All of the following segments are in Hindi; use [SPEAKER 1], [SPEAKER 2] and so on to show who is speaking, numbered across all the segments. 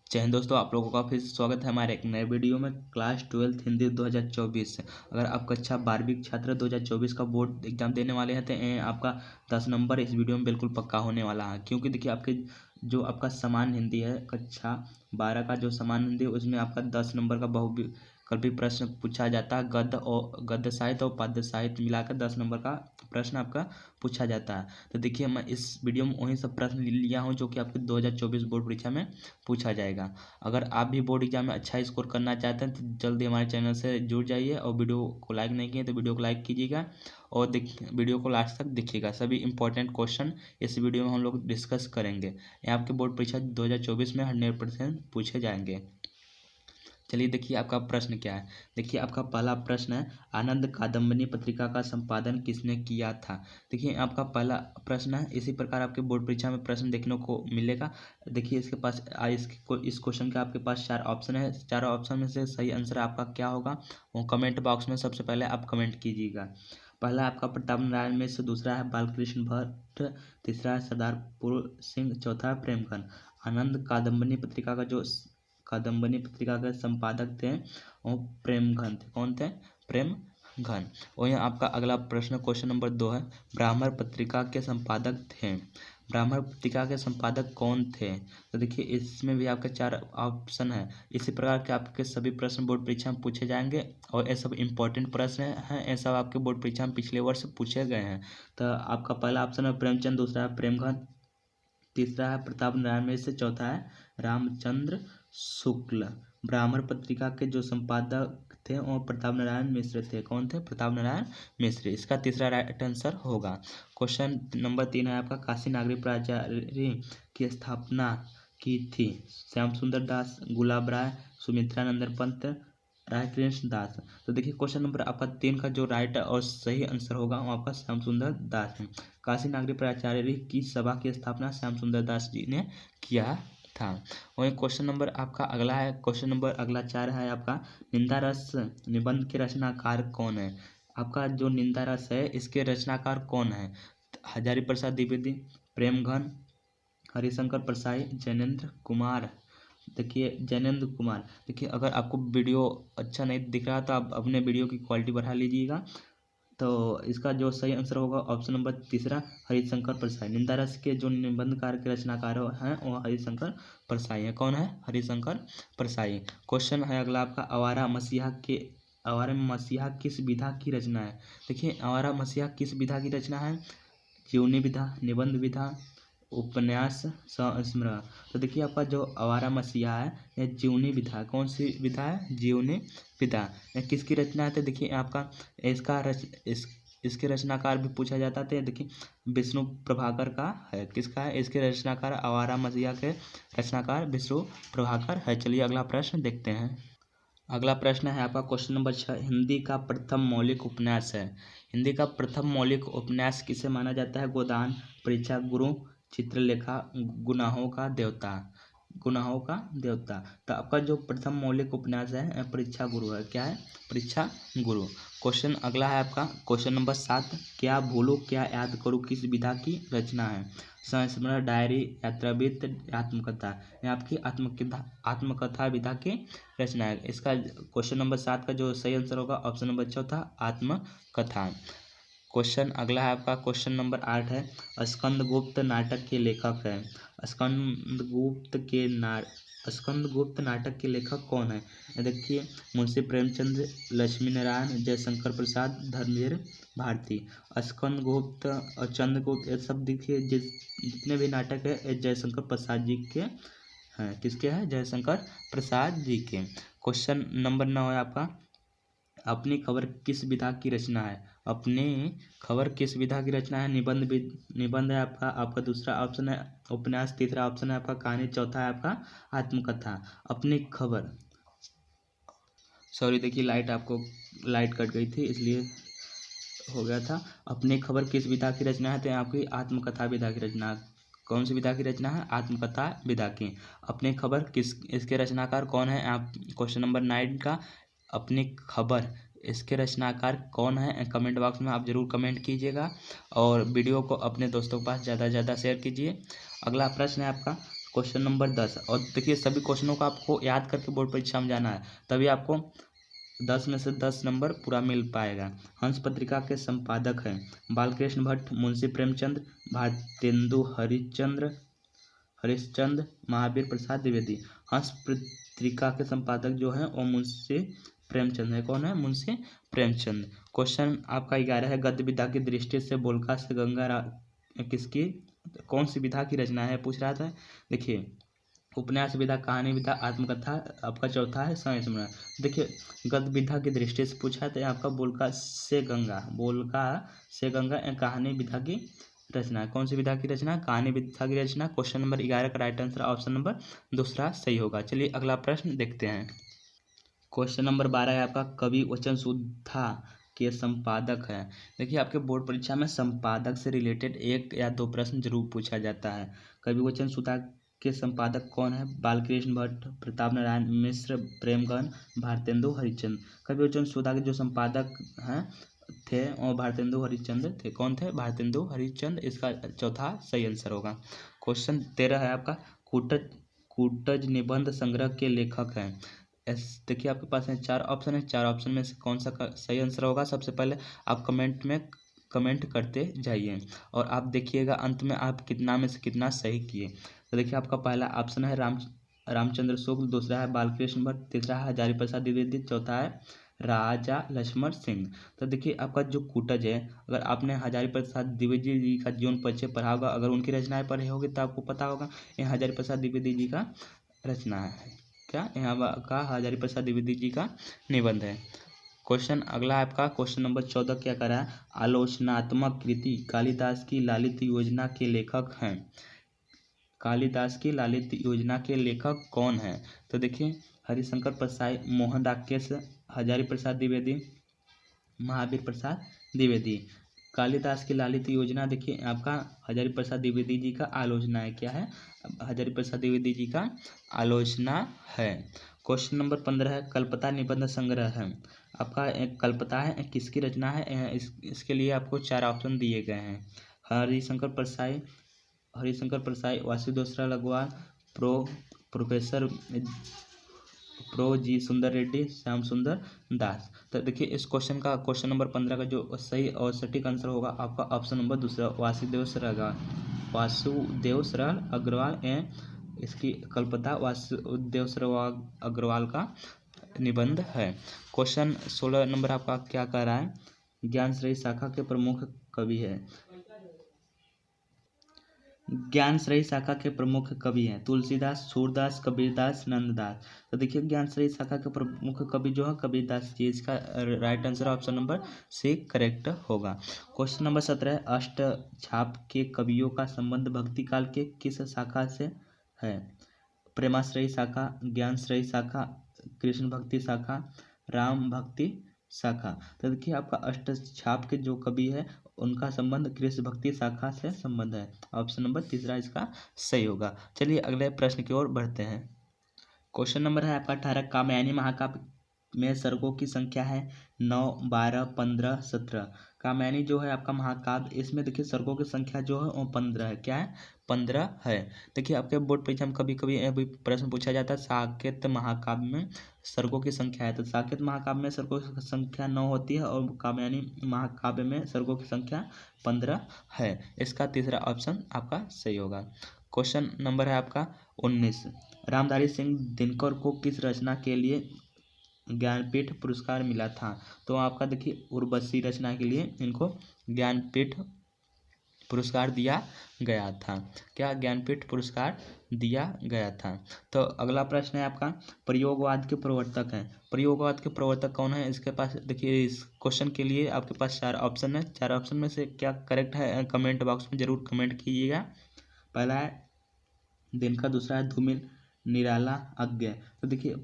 [SPEAKER 1] जय हिंद दोस्तों, आप लोगों का फिर से स्वागत है हमारे एक नए वीडियो में। क्लास 12 हिंदी 2024 अगर आप कक्षा 12वीं छात्र 2024 का बोर्ड एग्जाम देने वाले हैं तो आपका 10 नंबर इस वीडियो में बिल्कुल पक्का होने वाला है। क्योंकि देखिए आपके जो आपका सामान्य हिंदी है, कक्षा 12 का जो सामान्य हिंदी है उसमें आपका 10 नंबर का बहुविकल्पी प्रश्न पूछा जाता है। गद्य साहित्य और पद्य साहित्य मिलाकर 10 नंबर का प्रश्न आपका पूछा जाता है। तो देखिए मैं इस वीडियो में वही सब प्रश्न लिया हूँ जो कि आपके 2024 बोर्ड परीक्षा में पूछा जाएगा। अगर आप भी बोर्ड एग्जाम में अच्छा स्कोर करना चाहते हैं तो जल्दी हमारे चैनल से जुड़ जाइए और वीडियो को लाइक नहीं किए तो वीडियो को लाइक कीजिएगा और वीडियो को लास्ट तक देखिएगा। सभी इंपॉर्टेंट क्वेश्चन इस वीडियो में हम लोग डिस्कस करेंगे। ये आपके बोर्ड परीक्षा 2024 में 100% पूछे जाएंगे। चलिए देखिए आपका प्रश्न क्या है। देखिए आपका पहला प्रश्न है, आनंद कादम्बनी पत्रिका का संपादन किसने किया था। देखिए आपका पहला प्रश्न है। इसी प्रकार आपके बोर्ड परीक्षा में प्रश्न देखने को मिलेगा। देखिए इसके पास इस क्वेश्चन के आपके पास 4 ऑप्शन है। चारों ऑप्शन में से सही आंसर आपका क्या होगा वो कमेंट बॉक्स में सबसे पहले आप कमेंट कीजिएगा। पहला आपका प्रताप नारायण मिश्र, दूसरा है बालकृष्ण भट्ट, तीसरा है सरदारपुर सिंह, चौथा है प्रेमचंद। आनंद कादम्बनी पत्रिका के संपादक थे और प्रेमघन थे। कौन थे? प्रेमघन। और यहाँ आपका अगला प्रश्न क्वेश्चन नंबर 2 है, ब्राह्मण पत्रिका के संपादक थे। ब्राह्मण पत्रिका के संपादक कौन थे? तो देखिए इसमें भी आपके 4 ऑप्शन है। इसी प्रकार के आपके सभी प्रश्न बोर्ड परीक्षा में पूछे जाएंगे और ये सब इंपॉर्टेंट प्रश्न हैं। ये सब आपके बोर्ड परीक्षा में पिछले वर्ष पूछे गए हैं। तो आपका पहला ऑप्शन है प्रेमचंद, दूसरा है प्रेमघन, तीसरा है प्रताप नारायण मिश्र, चौथा है रामचंद्र शुक्ल। ब्राह्मण पत्रिका के जो संपादक थे वो प्रताप नारायण मिश्र थे। कौन थे? प्रताप नारायण मिश्र। इसका तीसरा राइट आंसर होगा। क्वेश्चन नंबर 3 है आपका, काशी नागरिक प्राचार्य की स्थापना की थी। श्याम सुंदर दास, गुलाब राय, सुमित्रानंदन पंत, राय कृष्ण दास। तो देखिए क्वेश्चन नंबर आपका 3 का जो राइट और सही आंसर होगा वो आपका श्याम सुंदर दास है। काशी नागरिक प्राचार्य की सभा की स्थापना श्याम सुंदर दास जी ने किया था। वही क्वेश्चन नंबर आपका अगला है। क्वेश्चन नंबर अगला 4 है आपका, निंदा रस निबंध के रचनाकार कौन है। आपका जो निंदा रस है इसके रचनाकार कौन है? हजारी प्रसाद द्विवेदी, प्रेमघन, हरिशंकर परसाई, जैनेन्द्र कुमार। देखिए जैनेन्द्र कुमार। देखिए अगर आपको वीडियो अच्छा नहीं दिख रहा तो आप अपने वीडियो की क्वालिटी बढ़ा लीजिएगा। तो इसका जो सही आंसर होगा ऑप्शन नंबर तीसरा, हरिशंकर परसाई। निंदा रस के जो निबंधकार के रचनाकार हैं वो हरिशंकर परसाई हैं। कौन है? हरिशंकर परसाई। क्वेश्चन है अगला आपका, आवारा मसीहा किस विधा की रचना है। देखिए आवारा मसीहा किस विधा की रचना है? जीवनी विधा, निबंध विधा, उपन्यास, संस्मरण। तो देखिए आपका जो आवारा मसीहा है यह जीवनी विधा। कौन सी विधा है? जीवनी विधा। यह किसकी रचना है? तो देखिए आपका इसके रचनाकार भी पूछा जाता था। देखिए विष्णु प्रभाकर का है। किसका है? इसके रचनाकार आवारा मसीहा के रचनाकार विष्णु प्रभाकर है। चलिए अगला प्रश्न देखते हैं। अगला प्रश्न है आपका क्वेश्चन नंबर 6, हिंदी का प्रथम मौलिक उपन्यास है। हिंदी का प्रथम मौलिक उपन्यास किसे माना जाता है? गोदान, परीक्षा गुरु, चित्रलेखा, गुनाहों का देवता। तो आपका जो प्रथम मौलिक उपन्यास है परीक्षा गुरु है। क्या है? परीक्षा गुरु। क्वेश्चन अगला है आपका क्वेश्चन नंबर 7, क्या भूलो क्या याद करूँ किस विधा की रचना है। संस्मरण, डायरी, यात्रावृत्त, आत्मकथा। यह आपकी आत्मकथा विधा की रचना है। इसका क्वेश्चन नंबर 7 का जो सही आंसर होगा ऑप्शन नंबर चौथा, आत्मकथा। क्वेश्चन अगला है आपका क्वेश्चन नंबर 8 है, स्कंदगुप्त नाटक के लेखक है। स्कंदगुप्त नाटक के लेखक कौन है? देखिए मुंशी प्रेमचंद, लक्ष्मी नारायण, जयशंकर प्रसाद, धर्मवीर भारती। स्कंदगुप्त और चंद्रगुप्त ये सब देखिए जितने भी नाटक है ये जयशंकर प्रसाद जी के हैं। किसके हैं? जयशंकर प्रसाद जी के। क्वेश्चन नंबर 9 है आपका, अपनी खबर किस विधा की रचना है। अपनी खबर किस विधा की रचना है? निबंध है आपका दूसरा ऑप्शन है उपन्यास, तीसरा ऑप्शन है आपका कहानी, चौथा है आपका आत्मकथा। अपनी खबर, सॉरी देखिए लाइट कट गई थी इसलिए हो गया था। अपनी खबर किस विधा की रचना है? तो आपकी आत्मकथा विधा की रचना। कौन सी विधा की रचना है? आत्मकथा विधा की। अपनी खबर इसके रचनाकार कौन है? आप क्वेश्चन नंबर 9 का अपनी खबर इसके रचनाकार कौन है कमेंट बॉक्स में आप जरूर कमेंट कीजिएगा और वीडियो को अपने दोस्तों के पास ज़्यादा से ज़्यादा शेयर कीजिए। अगला प्रश्न है आपका क्वेश्चन नंबर 10। और देखिए सभी क्वेश्चनों को आपको याद करके बोर्ड परीक्षा में जाना है, तभी आपको 10 में से 10 नंबर पूरा मिल पाएगा। हंस पत्रिका के संपादक हैं बालकृष्ण भट्ट, मुंशी प्रेमचंद, भारतेंदु हरिश्चंद्र, महावीर प्रसाद द्विवेदी। हंस पत्रिका के संपादक जो हैं वो मुंशी प्रेमचंद है। कौन है? मुंशी प्रेमचंद। क्वेश्चन आपका 11 है, गद्य विधा की दृष्टि से बोलका से गंगा किसकी कौन सी विधा की रचना है, पूछ रहा था। देखिए उपन्यास विधा, कहानी विधा, आत्मकथा, आपका चौथा है संस्मरण। देखिए गद्य विधा की दृष्टि से पूछा है तो आपका बोलका से गंगा कहानी विधा की रचना है। कौन सी विधा की रचना? कहानी विधा की रचना। क्वेश्चन नंबर 11 का राइट आंसर ऑप्शन नंबर दूसरा सही होगा। चलिए अगला प्रश्न देखते हैं। क्वेश्चन नंबर 12 है आपका, कवि वचन सुधा के संपादक है। देखिए आपके बोर्ड परीक्षा में संपादक से रिलेटेड 1 या 2 प्रश्न जरूर पूछा जाता है। कवि वचन सुधा के संपादक कौन है? बालकृष्ण भट्ट, प्रताप नारायण मिश्र, प्रेमगन, भारतेंदु हरिश्चंद्र। कवि वचन सुधा के जो संपादक हैं थे और भारतेंदु हरिश्चंद्र थे। कौन थे? भारतेंदु हरिश्चंद्र। इसका चौथा सही आंसर होगा। क्वेश्चन 13 है आपका, कूटज निबंध संग्रह के लेखक हैं। देखिए आपके पास है 4 ऑप्शन है, 4 ऑप्शन में से कौन सा सही आंसर होगा? सबसे पहले आप कमेंट करते जाइए और आप देखिएगा अंत में आप कितना में से कितना सही किए। तो देखिए आपका पहला ऑप्शन है रामचंद्र शुक्ल, दूसरा है बालकृष्ण भट्ट, तीसरा है हजारी प्रसाद द्विवेदी, चौथा है राजा लक्ष्मण सिंह। तो देखिए आपका जो कूटज है, अगर आपने हजारी प्रसाद द्विवेदी जी का जीवन परिचय पढ़ा होगा, अगर उनकी रचनाएं पढ़े होगी तो आपको पता होगा ये हजारी प्रसाद द्विवेदी जी का रचना है। क्या? यहाँ का हजारी प्रसाद द्विवेदी जी का निबंध है। क्वेश्चन अगला आपका क्वेश्चन नंबर 14 क्या कर रहा है, आलोचनात्मक कृति कालिदास की लालित योजना के लेखक हैं। कालिदास की लालित योजना के लेखक कौन है? तो देखिए हरिशंकर प्रसाई, मोहन राकेश, हजारी प्रसाद द्विवेदी, महावीर प्रसाद द्विवेदी। कालिदास की लालित योजना देखिए आपका हजारी प्रसाद द्विवेदी जी का आलोचना है। क्या है? हजारी प्रसाद द्विवेदी जी का आलोचना है। क्वेश्चन नंबर 15 है, कल्पता निबंध संग्रह है। आपका एक कल्पता है, किसकी रचना है? इसके लिए आपको 4 ऑप्शन दिए गए हैं। हरिशंकर प्रसाई, वासुदेव सरल अग्रवाल, प्रोफेसर जी सुंदर रेड्डी, श्याम सुंदर दास। तो देखिए इस क्वेश्चन नंबर 15 का जो सही और सटीक आंसर होगा आपका ऑप्शन नंबर दूसरा, वासुदेव सरल अग्रवाल। इसकी कल्पता वासुदेव सरल अग्रवाल का निबंध है। क्वेश्चन 16 नंबर आपका क्या कह रहा है, ज्ञान श्रेय शाखा के प्रमुख कवि है। ज्ञान श्रेय शाखा के प्रमुख कवि हैं तुलसीदास, सूरदास, कबीरदास, नंददास। तो देखिए ज्ञान श्रेय शाखा के प्रमुख कवि जो है कबीरदास जी। इसका right answer option number C correct होगा। क्वेश्चन नंबर 17 अष्टछाप के कवियों का संबंध भक्ति काल के किस शाखा से है? प्रेमाश्रयी शाखा, ज्ञान श्रेय शाखा, कृष्ण भक्ति शाखा, राम भक्ति शाखा। तो देखिए आपका अष्टछाप के जो कवि है उनका संबंध कृष्ण भक्ति शाखा से संबंध है। ऑप्शन नंबर तीसरा इसका सही होगा। चलिए अगले प्रश्न की ओर बढ़ते हैं। क्वेश्चन नंबर है आपका 18, कात्यायनी महाकाव्य में सर्गों की संख्या है 9, 12, 15, 17। कात्यायनी जो है आपका महाकाव्य, इसमें देखिए सर्गों की संख्या जो है वो 15 है। क्या है? 15 है। देखिए आपके बोर्ड परीक्षा में कभी कभी प्रश्न पूछा जाता है साकेत महाकाव्य में सर्गों की संख्या है। तो साकेत महाकाव्य में सर्गों की संख्या 9 होती है और कात्यायनी महाकाव्य में सर्गों की संख्या 15 है। इसका तीसरा ऑप्शन आपका सही होगा। क्वेश्चन नंबर है आपका 19, रामधारी सिंह दिनकर को किस रचना के लिए ज्ञानपीठ पुरस्कार मिला था? तो आपका देखिए उर्वशी रचना के लिए इनको ज्ञानपीठ पुरस्कार दिया गया था। क्या? ज्ञानपीठ पुरस्कार दिया गया था। तो अगला प्रश्न है आपका, प्रयोगवाद के प्रवर्तक हैं। प्रयोगवाद के प्रवर्तक कौन है? इसके पास देखिए इस क्वेश्चन के लिए आपके पास 4 ऑप्शन है। 4 ऑप्शन में से क्या करेक्ट है कमेंट बॉक्स में जरूर कमेंट कीजिएगा। पहला है दिनकर, दूसरा है धूमिल, निराला, अज्ञ। तो देखिए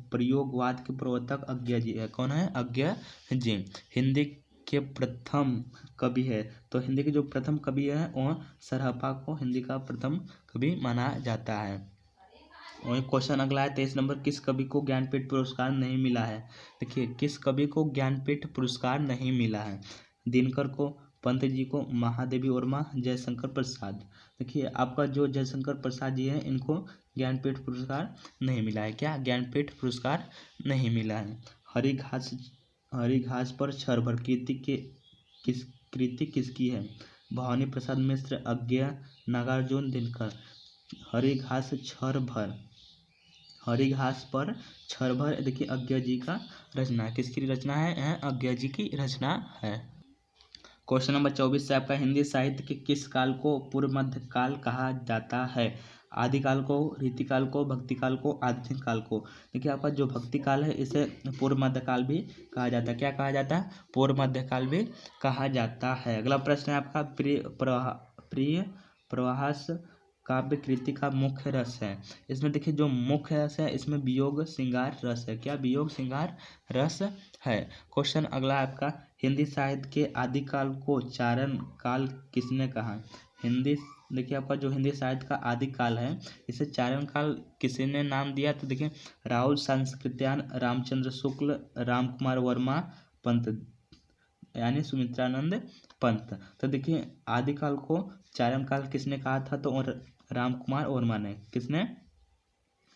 [SPEAKER 1] प्रयोगवाद के प्रवर्तक अज्ञ जी है। कौन है? अज्ञ जी। हिंदी के प्रथम कवि है। तो हिंदी के जो प्रथम कवि है वह सरहप्पा को हिंदी का प्रथम कवि माना जाता है। और क्वेश्चन अगला है 23 नंबर, किस कवि को ज्ञानपीठ पुरस्कार नहीं मिला है? देखिए किस कवि को ज्ञानपीठ पुरस्कार नहीं मिला है? दिनकर को, पंत जी को, महादेवी वर्मा, जयशंकर प्रसाद। देखिए आपका जो जयशंकर प्रसाद जी है इनको ज्ञानपीठ पुरस्कार नहीं मिला है। क्या? ज्ञानपीठ पुरस्कार नहीं मिला है। हरी घास पर क्षण भर कृति किसकी है? भवानी प्रसाद मिश्र, अज्ञा, नागार्जुन, दिनकर। हरी घास पर क्षण भर, देखिए अज्ञा जी का रचना है। किसकी रचना है? अज्ञा जी की रचना है। क्वेश्चन नंबर 24 से आपका हिंदी साहित्य के किस काल को पूर्व मध्य काल कहा जाता है? आदिकाल को, रीतिकाल को, भक्तिकाल को, आधुनिक काल को। देखिए आपका जो भक्ति काल है इसे पूर्व मध्य काल भी कहा जाता है। क्या कहा जाता है? पूर्व मध्य काल भी कहा जाता है। अगला प्रश्न है आपका प्रिय प्रवास काव्य कृति का मुख्य रस है। इसमें देखिए जो मुख्य रस है इसमें वियोग श्रृंगार रस है। क्या? वियोग श्रृंगार रस है। क्वेश्चन अगला आपका हिंदी साहित्य के आदिकाल को चारण काल किसने कहा? देखिए आपका जो हिंदी साहित्य का आदि काल है इसे चारण काल किसने नाम दिया? तो देखिए राहुल सांस्कृत्यायन, रामचंद्र शुक्ल, राम कुमार वर्मा, पंत यानी सुमित्रानंद पंत। तो देखिए आदिकाल को चारण काल किसने कहा था? तो राम कुमार वर्मा ने। किसने?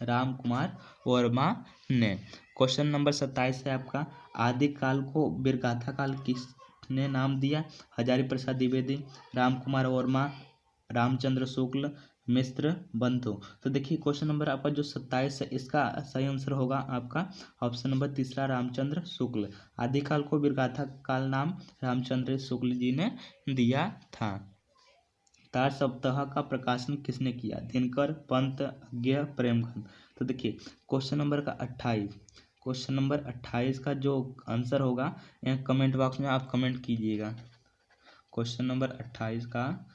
[SPEAKER 1] राम कुमार वर्मा ने। क्वेश्चन नंबर 27 है आपका आदिकाल को वीरगाथा काल किसने नाम दिया? हजारी प्रसाद द्विवेदी, राम कुमार वर्मा, रामचंद्र शुक्ल, मिश्र बंधु। तो देखिए क्वेश्चन नंबर आपका जो 27 है इसका सही आंसर होगा आपका ऑप्शन नंबर तीसरा, रामचंद्र शुक्ल। आदिकाल को वीरगाथा काल नाम रामचंद्र शुक्ल जी ने दिया था। तार सप्ताह का प्रकाशन किसने किया? दिनकर, पंत, अज्ञा, प्रेमघन। तो देखिए क्वेश्चन नंबर 28 का जो आंसर होगा कमेंट बॉक्स में आप कमेंट कीजिएगा। क्वेश्चन नंबर 28 का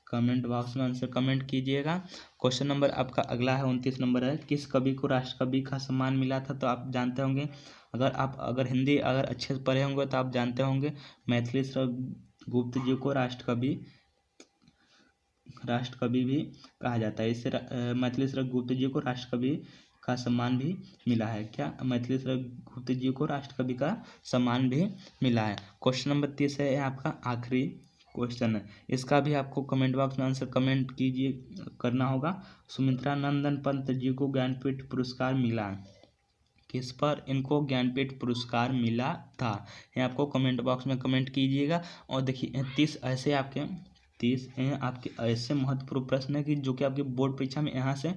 [SPEAKER 1] कमेंट बॉक्स में आंसर कमेंट कीजिएगा। क्वेश्चन नंबर आपका अगला है 29 नंबर है किस कवि को राष्ट्रकवि का सम्मान मिला था? तो आप जानते होंगे अगर हिंदी अच्छे से पढ़े होंगे तो आप जानते होंगे मैथिली गुप्त जी को राष्ट्रकवि भी कहा जाता है। इससे मैथिली गुप्त जी को राष्ट्रकवि का सम्मान भी मिला है। क्या? मैथिली गुप्त जी को राष्ट्रकवि का सम्मान भी मिला है। क्वेश्चन नंबर 30 है आपका आखिरी क्वेश्चन है, इसका भी आपको कमेंट बॉक्स में आंसर कमेंट करना होगा। सुमित्रानंदन पंत जी को ज्ञानपीठ पुरस्कार मिला, किस पर इनको ज्ञानपीठ पुरस्कार मिला था? ये आपको कमेंट बॉक्स में कमेंट कीजिएगा। और देखिए 30 ऐसे महत्वपूर्ण प्रश्न है कि जो कि आपके बोर्ड परीक्षा में यहाँ से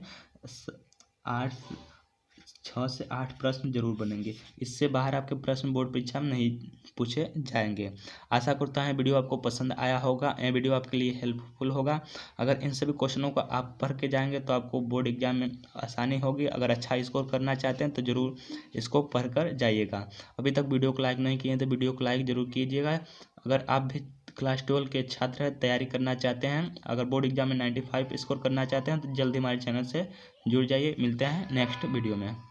[SPEAKER 1] 6 से 8 प्रश्न जरूर बनेंगे। इससे बाहर आपके प्रश्न बोर्ड परीक्षा में नहीं पूछे जाएंगे। आशा करता है वीडियो आपको पसंद आया होगा, यह वीडियो आपके लिए हेल्पफुल होगा। अगर इन सभी क्वेश्चनों को आप पढ़ के जाएंगे तो आपको बोर्ड एग्जाम में आसानी होगी। अगर अच्छा स्कोर करना चाहते हैं तो ज़रूर इसको पढ़ कर जाइएगा। अभी तक वीडियो को लाइक नहीं किए तो वीडियो को लाइक ज़रूर कीजिएगा। अगर आप भी क्लास 12 के छात्र हैं, तैयारी करना चाहते हैं, अगर बोर्ड एग्जाम में 95 स्कोर करना चाहते हैं तो जल्दी हमारे चैनल से जुड़ जाइए। मिलते हैं नेक्स्ट वीडियो में।